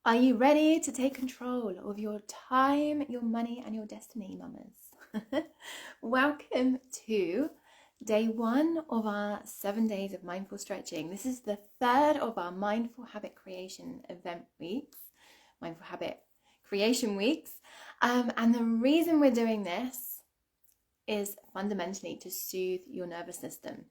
Are you ready to take control of your time, your money, and your destiny, mamas? Welcome to day 1 of our 7 days of mindful stretching. This is the third of our mindful habit creation event weeks, mindful habit creation weeks. And the reason we're doing this is fundamentally to soothe your nervous system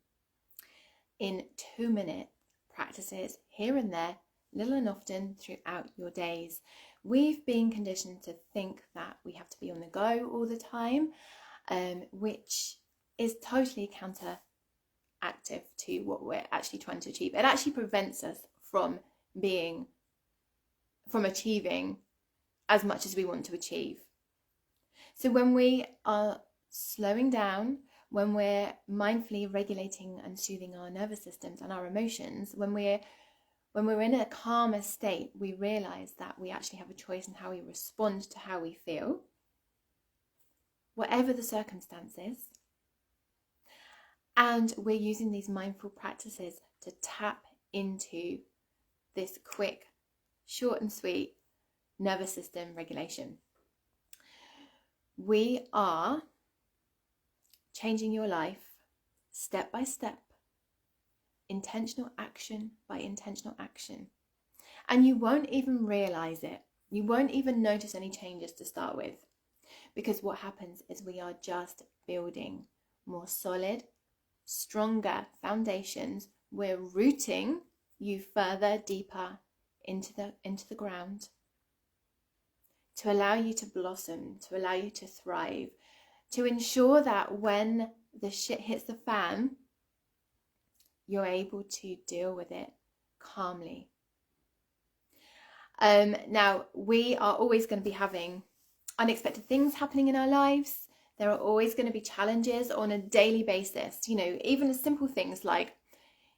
in 2-minute practices here and there, little and often throughout your days. We've been conditioned to think that we have to be on the go all the time, which is totally counteractive to what we're actually trying to achieve. It actually prevents us from achieving as much as we want to achieve. So when we are slowing down, when we're mindfully regulating and soothing our nervous systems and our emotions, when we're in a calmer state, we realize that we actually have a choice in how we respond to how we feel, whatever the circumstances. And we're using these mindful practices to tap into this quick, short and sweet nervous system regulation. We are changing your life step by step, intentional action by intentional action. And you won't even realize it. You won't even notice any changes to start with. Because what happens is we are just building more solid, stronger foundations. We're rooting you further, deeper into the ground to allow you to blossom, to allow you to thrive, to ensure that when the shit hits the fan, you're able to deal with it calmly. Now, we are always going to be having unexpected things happening in our lives. There are always going to be challenges on a daily basis. You know, even simple things like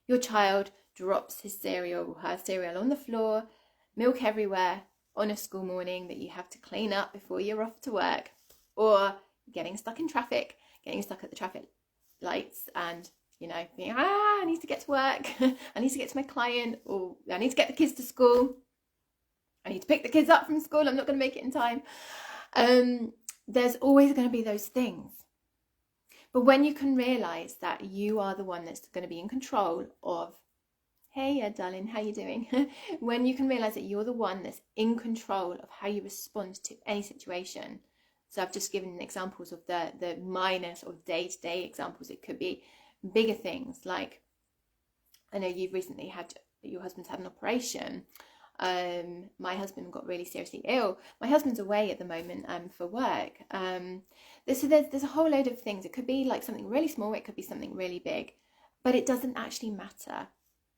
your child drops his cereal or her cereal on the floor, milk everywhere on a school morning that you have to clean up before you're off to work, or getting stuck in traffic, getting stuck at the traffic lights and being, I need to get to work, I need to get to my client, or I need to get the kids to school, I need to pick the kids up from school, I'm not going to make it in time. There's always going to be those things. But when you can realize that you are the one that's going to be in control of, hey, darling, how you doing? When you can realize that you're the one that's in control of how you respond to any situation. So I've just given examples of the minor sort of day-to-day examples. It could be bigger things like, I know you've recently your husband's had an operation. My husband got really seriously ill. My husband's away at the moment for work. So there's a whole load of things. It could be like something really small. It could be something really big. But it doesn't actually matter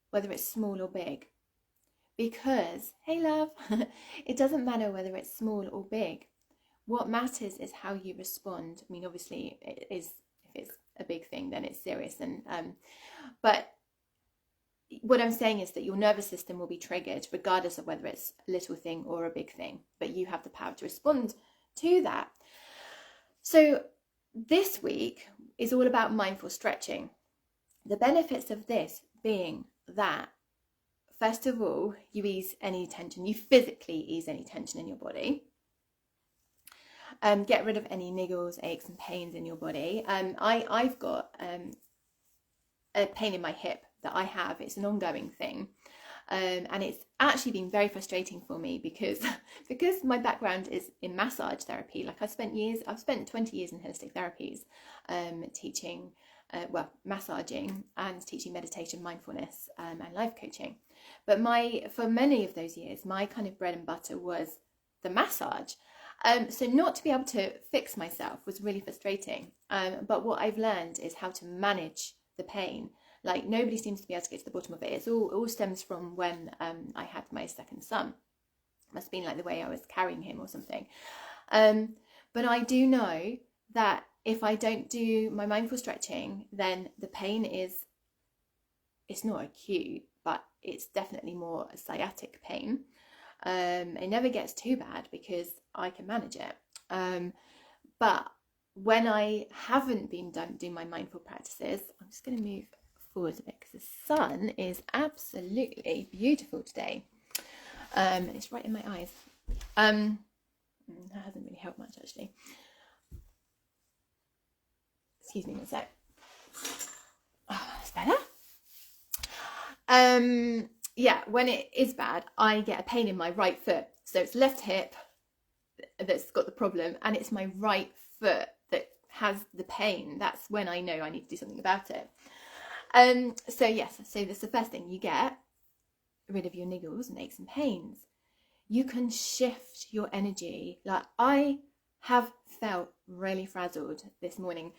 whether it's small or big. Because, hey love, it doesn't matter whether it's small or big. What matters is how you respond. I mean, obviously, it is, if it's a big thing, then it's serious. But what I'm saying is that your nervous system will be triggered regardless of whether it's a little thing or a big thing. But you have the power to respond to that. So this week is all about mindful stretching. The benefits of this being that, first of all, you ease any tension. You physically ease any tension in your body. Get rid of any niggles, aches and pains in your body. I've got a pain in my hip that I have. It's an ongoing thing. And it's actually been very frustrating for me because my background is in massage therapy. Like I've spent 20 years in holistic therapies, teaching, massaging and teaching meditation, mindfulness, and life coaching. But for many of those years, my kind of bread and butter was the massage. So not to be able to fix myself was really frustrating. But what I've learned is how to manage the pain. Like nobody seems to be able to get to the bottom of it. It all stems from when I had my second son. Must have been like the way I was carrying him or something. But I do know that if I don't do my mindful stretching, then the pain it's not acute, but it's definitely more a sciatic pain. It never gets too bad because I can manage it. But when I haven't been doing my mindful practices, I'm just going to move forward a bit because the sun is absolutely beautiful today. It's right in my eyes. That hasn't really helped much, actually. Excuse me one sec. Oh, that's better. Yeah, when it is bad, I get a pain in my right foot. So it's left hip that's got the problem, and it's my right foot that has the pain. That's when I know I need to do something about it. So yes, so that's the first thing. You get rid of your niggles and aches and pains. You can shift your energy. Like, I have felt really frazzled this morning.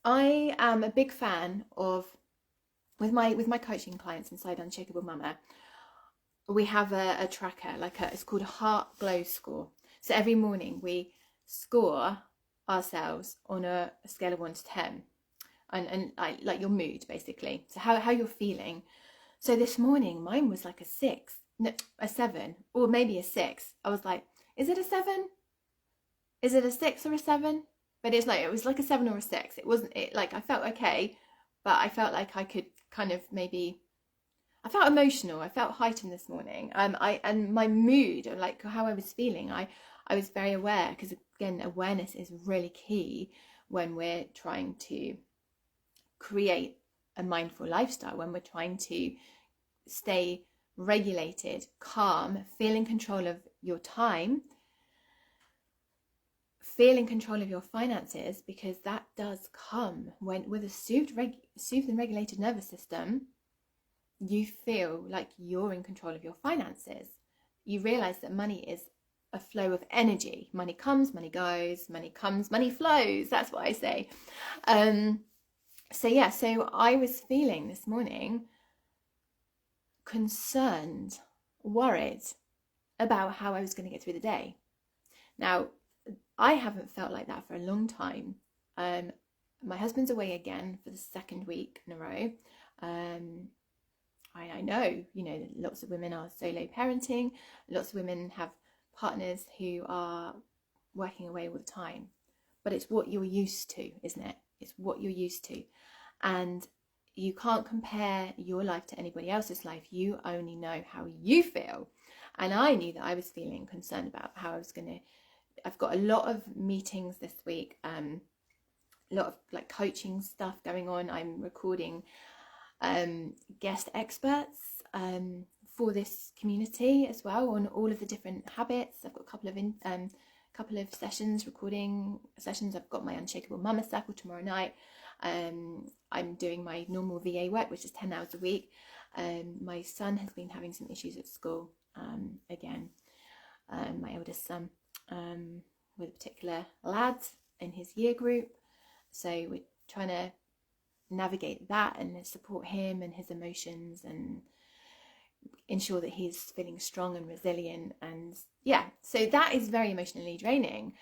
I am a big fan of, with my coaching clients inside Unshakable Mama, we have a tracker, it's called a heart glow score. So every morning we score ourselves on a scale of 1 to 10, and like your mood, basically. So how you're feeling. So this morning mine was like a 6, no, a 7, or maybe a 6. I was like, is it a 7? Is it a 6 or a 7? But it was like a 7 or a 6. It wasn't, I felt okay, but I felt like I could kind of maybe, I felt emotional. I felt heightened this morning. And my mood, like how I was feeling, I was very aware, because again, awareness is really key when we're trying to create a mindful lifestyle, when we're trying to stay regulated, calm, feel in control of your time, feel in control of your finances, because that does come when, with a soothed and regulated nervous system, you feel like you're in control of your finances. You realize that money is a flow of energy. Money comes, money goes, money comes, money flows. That's what I say. So I was feeling this morning concerned, worried about how I was going to get through the day. Now, I haven't felt like that for a long time. My husband's away again for the 2nd week in a row. I know, lots of women are solo parenting. Lots of women have partners who are working away all the time. But it's what you're used to, isn't it? It's what you're used to. And you can't compare your life to anybody else's life. You only know how you feel. And I knew that I was feeling concerned about how I was going to. I've got a lot of meetings this week, a lot of coaching stuff going on. I'm recording guest experts for this community as well, on all of the different habits. I've got a couple of recording sessions. I've got my Unshakable Mama Circle tomorrow night. I'm doing my normal VA work, which is 10 hours a week. My son has been having some issues at school again, my eldest son, with a particular lad in his year group. So we're trying to navigate that and support him and his emotions, and ensure that he's feeling strong and resilient. And so that is very emotionally draining.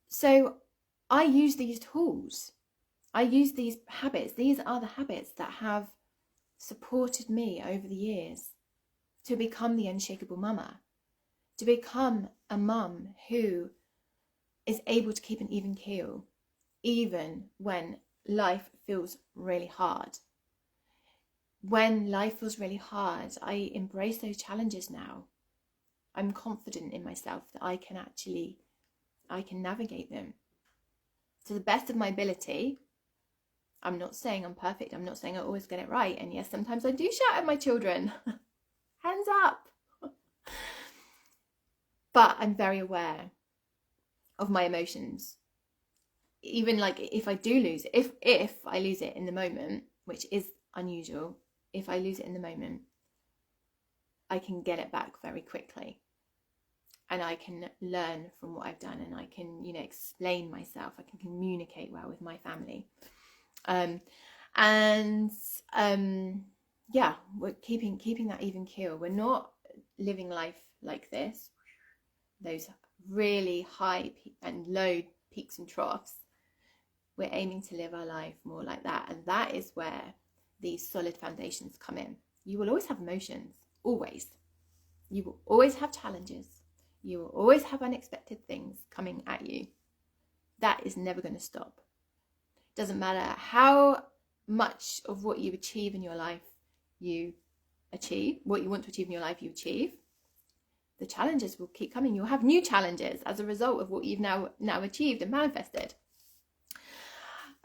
So I use these tools. I use these habits. These are the habits that have supported me over the years to become the Unshakable Mama, to become a mum who is able to keep an even keel, even when life feels really hard. When life feels really hard, I embrace those challenges now. I'm confident in myself that I can navigate them to the best of my ability. I'm not saying I'm perfect. I'm not saying I always get it right. And yes, sometimes I do shout at my children. Hands up. But I'm very aware of my emotions. Even if I do lose, if I lose it in the moment, which is unusual, if I lose it in the moment, I can get it back very quickly. And I can learn from what I've done, and I can, explain myself. I can communicate well with my family. We're keeping that even keel. We're not living life like this, those really high and low peaks and troughs. We're aiming to live our life more like that. And that is where these solid foundations come in. You will always have emotions, always. You will always have challenges. You will always have unexpected things coming at you. That is never going to stop. Doesn't matter how much of what you achieve in your life you achieve, what you want to achieve in your life, you achieve. The challenges will keep coming. You'll have new challenges as a result of what you've now achieved and manifested.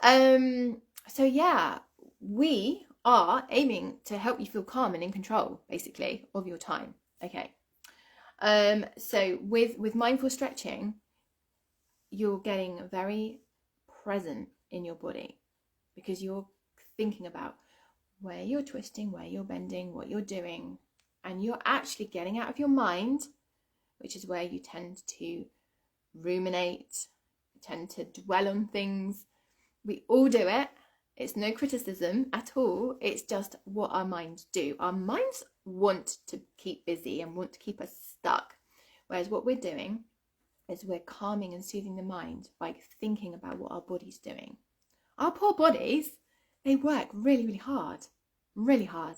So yeah, we are aiming to help you feel calm and in control, basically, of your time. Okay. So with mindful stretching, you're getting very present in your body, because you're thinking about where you're twisting, where you're bending, what you're doing, and you're actually getting out of your mind, which is where you tend to ruminate, tend to dwell on things. We all do it. It's no criticism at all. It's just what our minds do. Our minds want to keep busy and want to keep us stuck. Whereas what we're doing is we're calming and soothing the mind by thinking about what our body's doing. Our poor bodies, they work really, really hard. Really hard.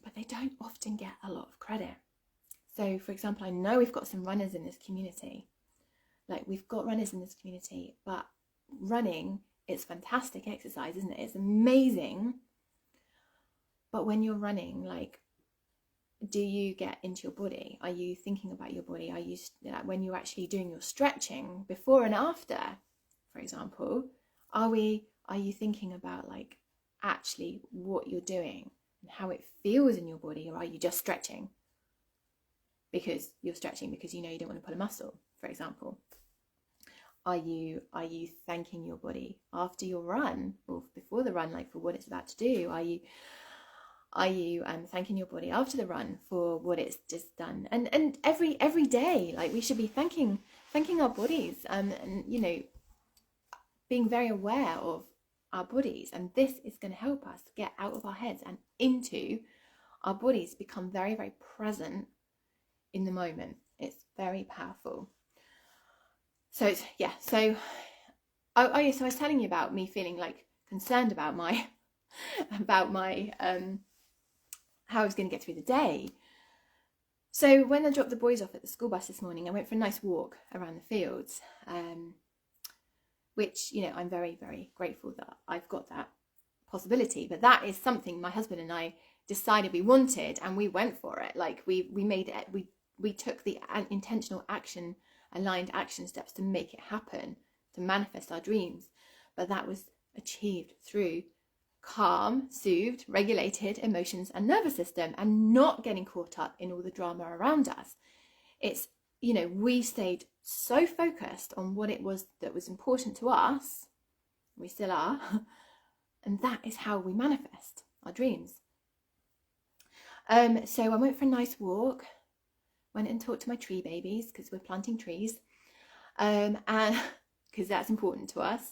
But they don't often get a lot of credit. So, for example, I know we've got some runners in this community. We've got runners in this community, but running is fantastic exercise, isn't it? It's amazing. But when you're running, do you get into your body? Are you thinking about your body? Are you, when you're actually doing your stretching before and after, for example, are you thinking about actually what you're doing and how it feels in your body? Or are you just stretching because you're stretching because you know you don't want to pull a muscle, for example? Are you thanking your body after your run or before the run, for what it's about to do? Are you thanking your body after the run for what it's just done? And every day, we should be thanking our bodies, and being very aware of our bodies. And this is going to help us get out of our heads and into our bodies, become very, very present in the moment. It's very powerful. So so I was telling you about me feeling concerned about my how I was going to get through the day. So when I dropped the boys off at the school bus this morning, I went for a nice walk around the fields, which, I'm very, very grateful that I've got that possibility. But that is something my husband and I decided we wanted, and we went for it. We made it, we took the intentional action, aligned action steps to make it happen, to manifest our dreams. But that was achieved through calm, soothed, regulated emotions and nervous system, and not getting caught up in all the drama around us. It's, we stayed so focused on what it was that was important to us. We still are. And that is how we manifest our dreams. So I went for a nice walk, went and talked to my tree babies, because we're planting trees. And because that's important to us,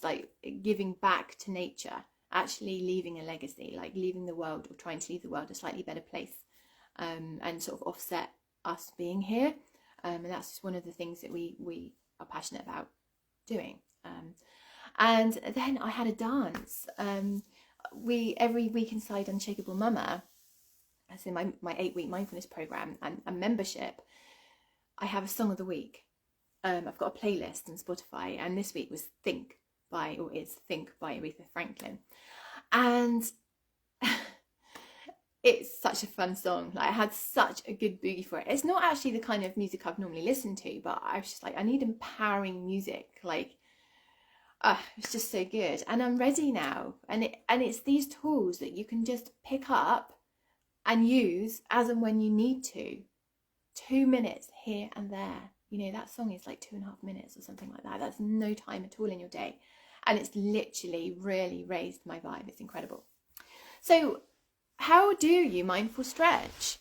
giving back to nature, actually leaving a legacy, leaving the world, or trying to leave the world a slightly better place, and sort of offset us being here. And that's just one of the things that we are passionate about doing. And then I had a dance. Every week inside Unshakable Mama, as in my 8-week mindfulness program and a membership, I have a song of the week. I've got a playlist on Spotify, and this week was Think by Aretha Franklin. And it's such a fun song. I had such a good boogie for it. It's not actually the kind of music I've normally listened to, but I was just I need empowering music. It's just so good. And I'm ready now. And it's these tools that you can just pick up and use as and when you need to. 2 minutes here and there. That song is 2.5 minutes or something like that. That's no time at all in your day. And it's literally really raised my vibe. It's incredible. So how do you mindful stretch?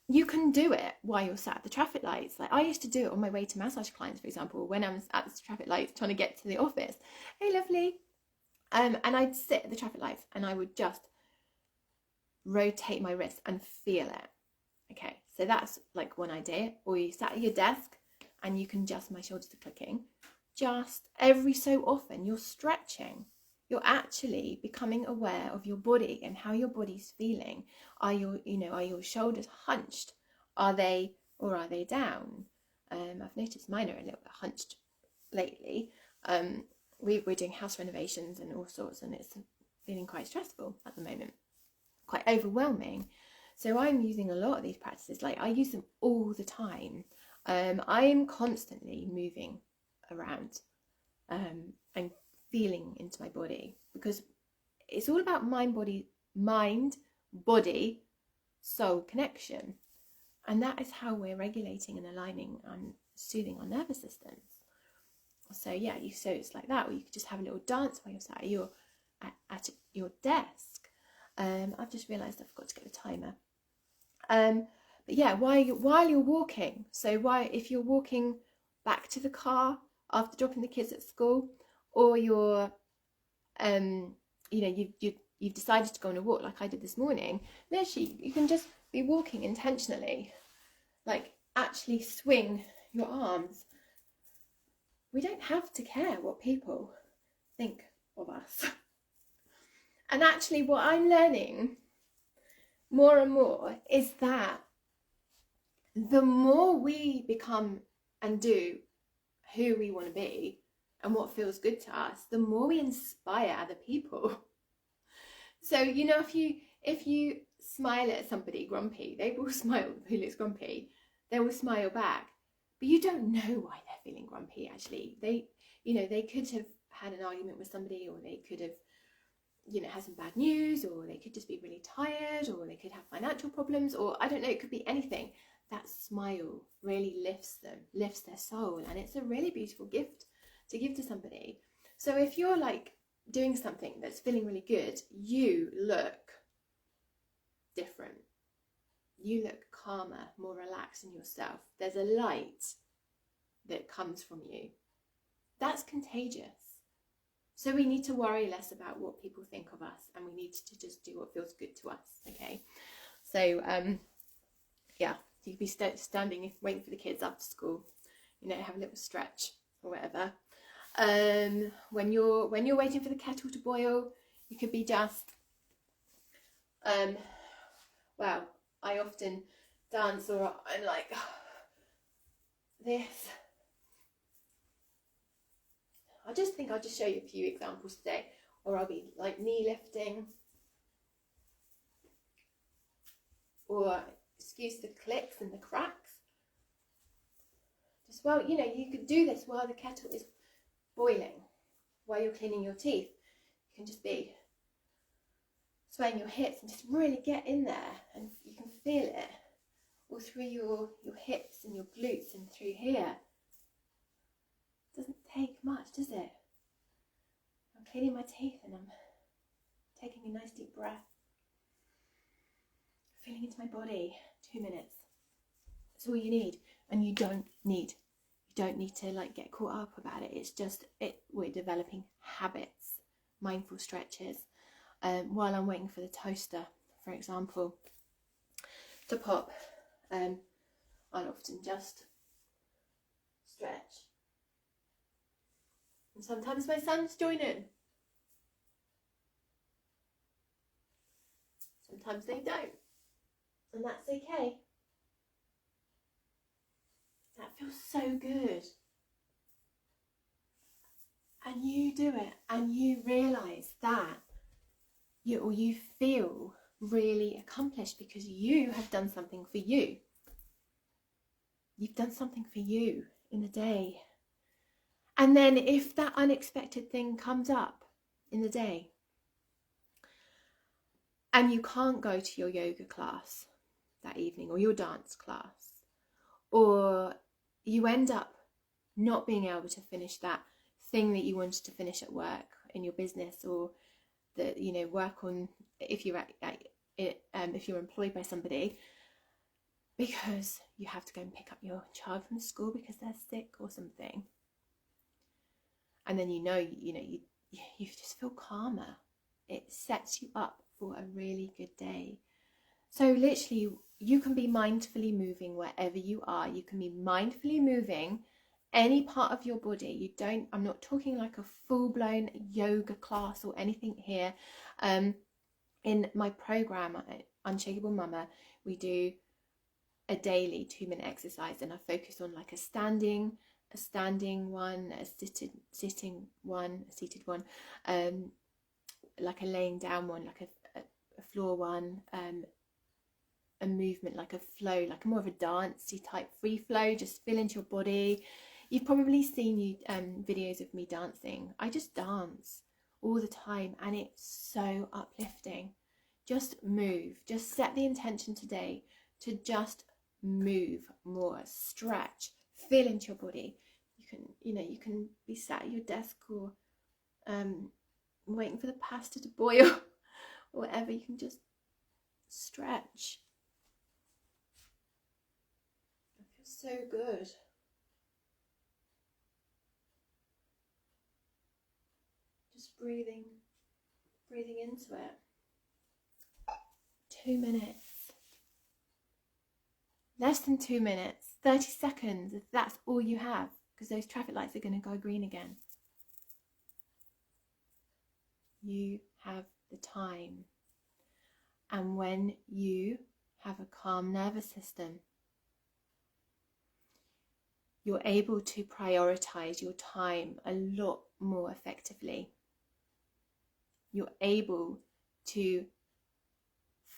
You can do it while you're sat at the traffic lights. I used to do it on my way to massage clients, for example, when I was at the traffic lights trying to get to the office. Hey, lovely. And I'd sit at the traffic lights and I would just rotate my wrist and feel it. Okay, so that's one idea. Or you sat at your desk and you can adjust, my shoulders are clicking. Just every so often you're stretching. You're actually becoming aware of your body and how your body's feeling. Are your shoulders hunched? Are they down? I've noticed mine are a little bit hunched lately. We're doing house renovations and all sorts, and it's feeling quite stressful at the moment, quite overwhelming. So I'm using a lot of these practices. Like, I use them all the time. I am constantly moving around and feeling into my body, because it's all about mind, body, soul connection. And that is how we're regulating and aligning and soothing our nervous systems. So yeah, so it's like that, or you could just have a little dance while you're sat at your desk. I've just realised I forgot to get the timer. But yeah, while you're walking, so if you're walking back to the car after dropping the kids at school, or you're you've decided to go on a walk like I did this morning, literally you can just be walking intentionally, like actually swing your arms. We don't have to care what people think of us. And actually what I'm learning more and more is that the more we become and do who we want to be and what feels good to us, the more we inspire other people. So, you know, if you smile at somebody grumpy, they will smile. Who looks grumpy, they will smile back. But you don't know why they're feeling grumpy, actually. They could have had an argument with somebody, or they could have, had some bad news, or they could just be really tired, or they could have financial problems, or I don't know, it could be anything. That smile really lifts them, lifts their soul, and it's a really beautiful gift to give to somebody. So if you're like doing something that's feeling really good, you look different. You look calmer, more relaxed in yourself. There's a light that comes from you. That's contagious. So we need to worry less about what people think of us, and we need to just do what feels good to us, okay? So, yeah, you could be standing waiting for the kids after school, have a little stretch or whatever. When you're waiting for the kettle to boil, you could be just, well, I often dance, or I'm like this. I'll just show you a few examples today, or I'll be like knee lifting, or excuse the clicks and the cracks. Just you could do this while the kettle is boiling, while you're cleaning your teeth. You can just be swaying your hips and just really get in there, and you can feel it all through your hips and your glutes and through here. Doesn't take much, does it? I'm cleaning my teeth and I'm taking a nice deep breath, feeling into my body. 2 minutes. That's all you need. And you don't need to like get caught up about it. It's just we're developing habits, mindful stretches. While I'm waiting for the toaster, for example, to pop, I'll often just stretch. And sometimes my sons join in. Sometimes they don't. And that's okay. That feels so good. And you do it, and you realise that you feel really accomplished because you have done something for you. You've done something for you in the day. And then if that unexpected thing comes up in the day and you can't go to your yoga class that evening, or your dance class, or you end up not being able to finish that thing that you wanted to finish at work, in your business, or that work on if you're if you're employed by somebody, because you have to go and pick up your child from school because they're sick or something, and then you just feel calmer. It sets you up for a really good day. So literally, you can be mindfully moving wherever you are. You can be mindfully moving any part of your body. I'm not talking like a full-blown yoga class or anything here. In my program, Unshakable Mama, we do a daily 2-minute exercise, and I focus on like a standing one, a sitting one, a seated one, like a laying down one, like a floor one, a movement like a flow, like more of a dancey type free flow, just feel into your body. You've probably seen videos of me dancing. I just dance all the time and it's so uplifting. Just move, just set the intention today to just move more, stretch, feel into your body. You can be sat at your desk or waiting for the pasta to boil or whatever. You can just stretch. It feels so good. Just breathing into it. 2 minutes. Less than 2 minutes. 30 seconds if that's all you have, because those traffic lights are going to go green again. You have the time. And when you have a calm nervous system, you're able to prioritize your time a lot more effectively. You're able to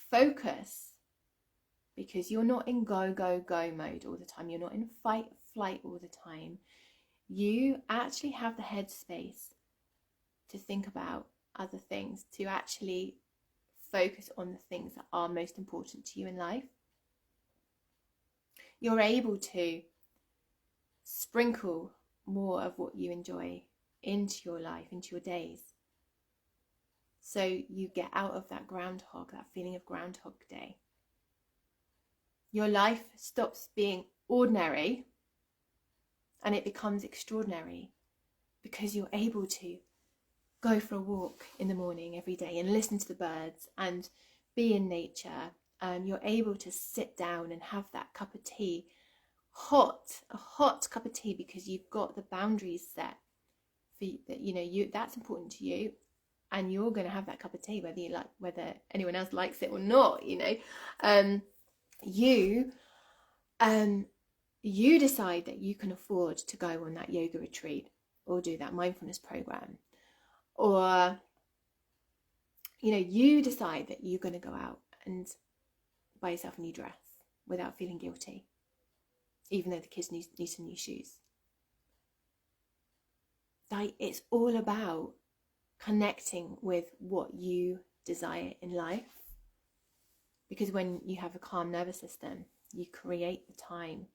focus because you're not in go, go, go mode all the time. You're not in fight, flight all the time. You actually have the headspace to think about other things, to actually focus on the things that are most important to you in life. You're able to sprinkle more of what you enjoy into your life, into your days. So you get out of that groundhog, that feeling of Groundhog Day. Your life stops being ordinary and it becomes extraordinary because you're able to go for a walk in the morning every day and listen to the birds and be in nature. You're able to sit down and have that cup of tea, a hot cup of tea, because you've got the boundaries set for that, that's important to you, and you're going to have that cup of tea whether anyone else likes it or not. You decide that you can afford to go on that yoga retreat or do that mindfulness program, or you decide that you're going to go out and buy yourself a new dress without feeling guilty, even though the kids need some new shoes. It's all about connecting with what you desire in life, because when you have a calm nervous system, you create the time.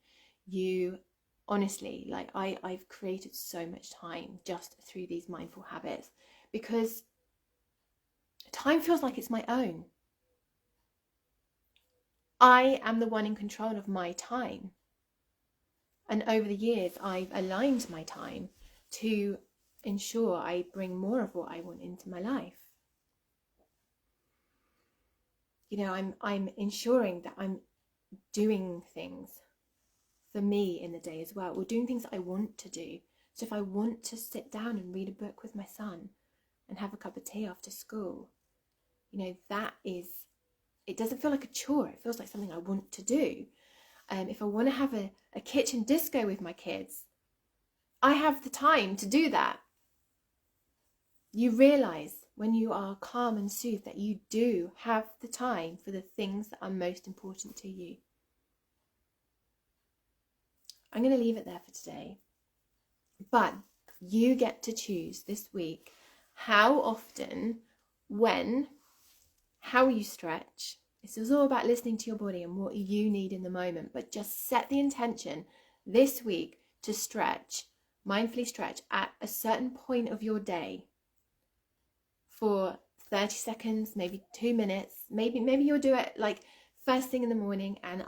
You honestly, I've created so much time just through these mindful habits, because time feels like it's my own. I am the one in control of my time. And over the years, I've aligned my time to ensure I bring more of what I want into my life. I'm ensuring that I'm doing things for me in the day as well, or doing things I want to do. So if I want to sit down and read a book with my son and have a cup of tea after school, it doesn't feel like a chore. It feels like something I want to do. If I want to have a kitchen disco with my kids, I have the time to do that. You realize when you are calm and soothed that you do have the time for the things that are most important to you. I'm going to leave it there for today. But you get to choose this week how often, when, how you stretch. This is all about listening to your body and what you need in the moment. But just set the intention this week to stretch, mindfully stretch at a certain point of your day for 30 seconds, maybe 2 minutes. Maybe you'll do it like first thing in the morning and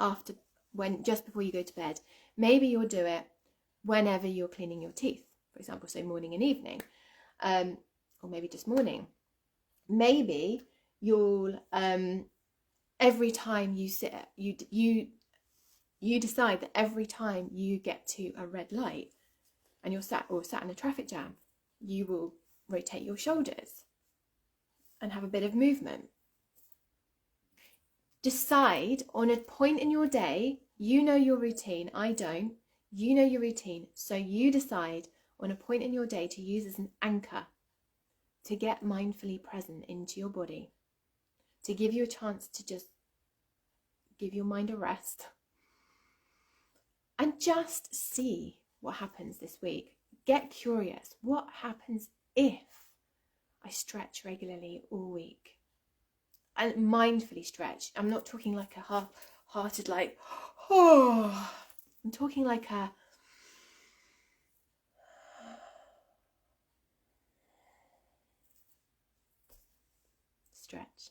just before you go to bed. Maybe you'll do it whenever you're cleaning your teeth, for example, so morning and evening, or maybe just morning. Maybe you'll every time you sit, you decide that every time you get to a red light and you're sat in a traffic jam, you will rotate your shoulders and have a bit of movement. Decide on a point in your day. You know your routine. I don't. You know your routine. So you decide on a point in your day to use as an anchor to get mindfully present into your body, to give you a chance to just give your mind a rest and just see what happens this week. Get curious. What happens if I stretch regularly all week? And mindfully stretch. I'm not talking like a half-hearted like, oh. I'm talking like a stretch.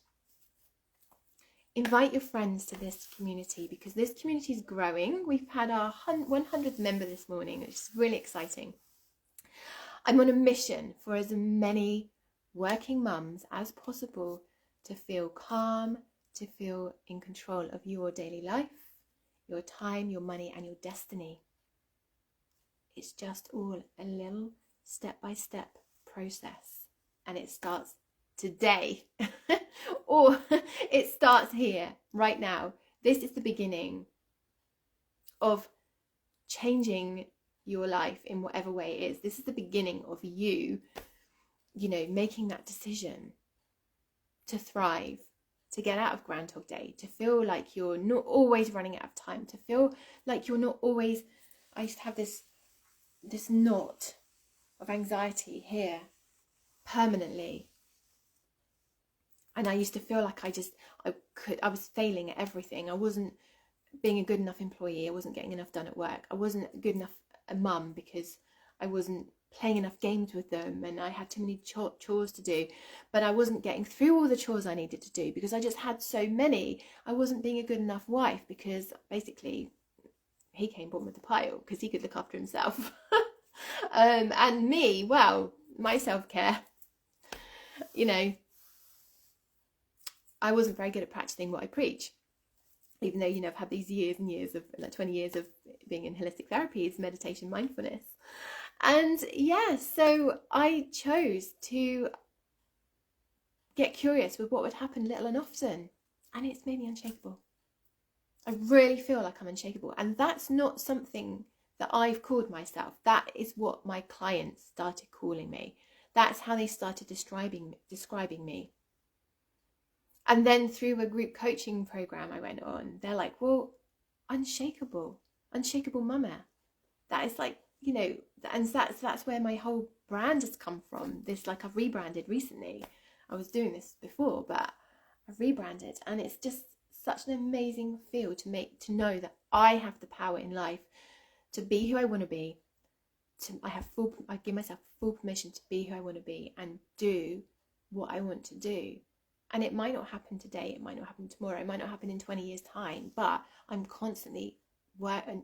Invite your friends to this community because this community is growing. We've had our 100th member this morning, which is really exciting. I'm on a mission for as many working mums as possible to feel calm, to feel in control of your daily life, your time, your money, and your destiny. It's just all a little step-by-step process, and it starts today or it starts here right now. This is the beginning of changing your life in whatever way it is. This is the beginning of you making that decision to thrive, to get out of Groundhog Day, to feel like you're not always running out of time, to feel like you're not always. I used to have this knot of anxiety here permanently, and I used to feel like I was failing at everything. I wasn't being a good enough employee. I wasn't getting enough done at work. I wasn't good enough a mum because I wasn't playing enough games with them, and I had too many chores to do. But I wasn't getting through all the chores I needed to do because I just had so many. I wasn't being a good enough wife because basically he came bottom of the pile because he could look after himself. And me, well, my self-care, I wasn't very good at practicing what I preach, even though, I've had these years and years of, like 20 years of being in holistic therapies, meditation, mindfulness. And so I chose to get curious with what would happen little and often. And it's made me unshakable. I really feel like I'm unshakable. And that's not something that I've called myself. That is what my clients started calling me. That's how they started describing me. And then through a group coaching program I went on, they're like, well, unshakable mama. That is like, and that's where my whole brand has come from. This, like, I've rebranded recently. I was doing this before, but I've rebranded, and it's just such an amazing feel to know that I have the power in life to be who I want to be. I give myself full permission to be who I want to be and do what I want to do. And it might not happen today, it might not happen tomorrow, it might not happen in 20 years' time, but I'm constantly working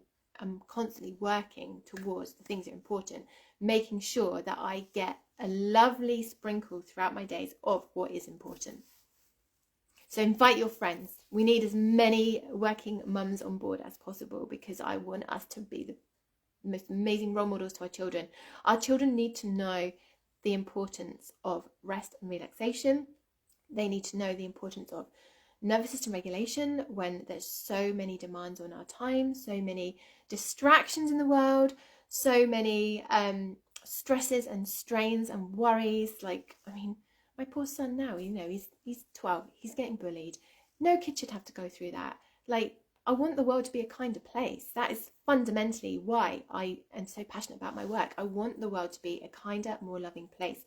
towards the things that are important, making sure that I get a lovely sprinkle throughout my days of what is important. So invite your friends. We need as many working mums on board as possible because I want us to be the most amazing role models to our children. Our children need to know the importance of rest and relaxation. They need to know the importance of nervous system regulation when there's so many demands on our time, so many distractions in the world, so many stresses and strains and worries. Like, my poor son now, he's 12, he's getting bullied. No kid should have to go through that. Like, I want the world to be a kinder place. That is fundamentally why I am so passionate about my work. I want the world to be a kinder, more loving place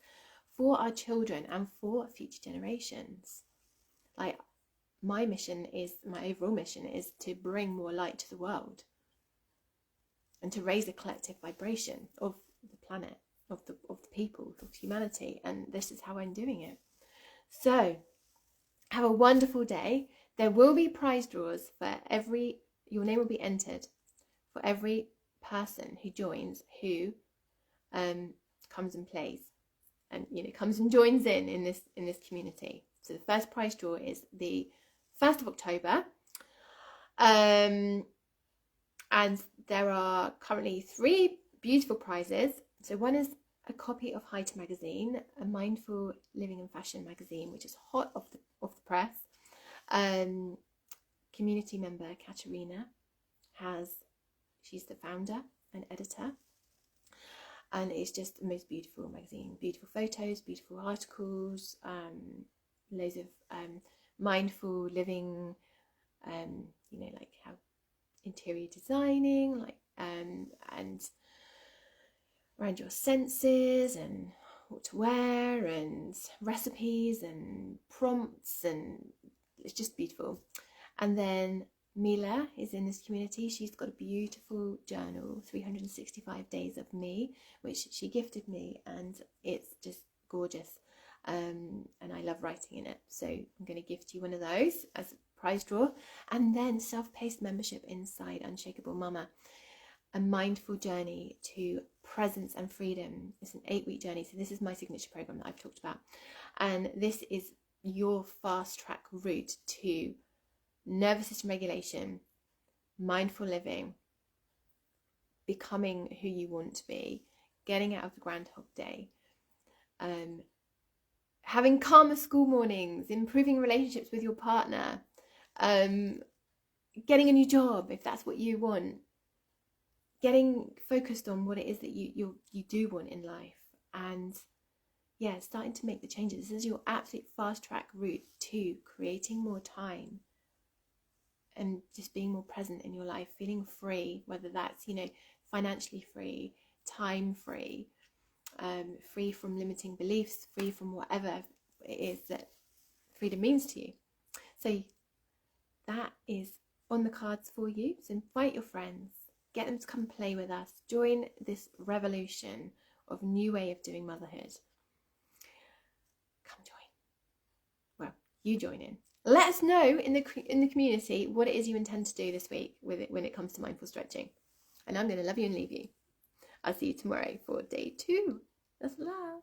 for our children and for future generations. Like, my overall mission is to bring more light to the world and to raise a collective vibration of the planet, of the people, of humanity. And this is how I'm doing it. So have a wonderful day. There will be prize draws for your name will be entered for every person who joins, who comes and plays and comes and joins in this community. So the first prize draw is the 1st of October, and there are currently 3 beautiful prizes. So one is a copy of Haita magazine, a mindful living and fashion magazine, which is hot off the press. Community member Katerina she's the founder and editor. and it's just the most beautiful magazine. Beautiful photos, beautiful articles, loads of mindful living, like how interior designing, like and around your senses and what to wear and recipes and prompts, and it's just beautiful. And then Mila is in this community. She's got a beautiful journal, 365 Days of Me, which she gifted me, and it's just gorgeous. And I love writing in it. So I'm going to gift you one of those as a prize draw. And then self-paced membership inside Unshakable Mama, a mindful journey to presence and freedom. It's an 8-week journey. So this is my signature program that I've talked about. And this is your fast track route to nervous system regulation, mindful living, becoming who you want to be, getting out of the Groundhog Day, having calmer school mornings, improving relationships with your partner, getting a new job if that's what you want, getting focused on what it is that you do want in life, and starting to make the changes. This is your absolute fast track route to creating more time and just being more present in your life, feeling free, whether that's, financially free, time free, free from limiting beliefs, free from whatever it is that freedom means to you. So that is on the cards for you. So invite your friends, get them to come play with us, join this revolution of new way of doing motherhood. Come join. Well, you join in. Let us know in the community what it is you intend to do this week with it when it comes to mindful stretching. And I'm going to love you and leave you. I'll see you tomorrow for day 2. That's love.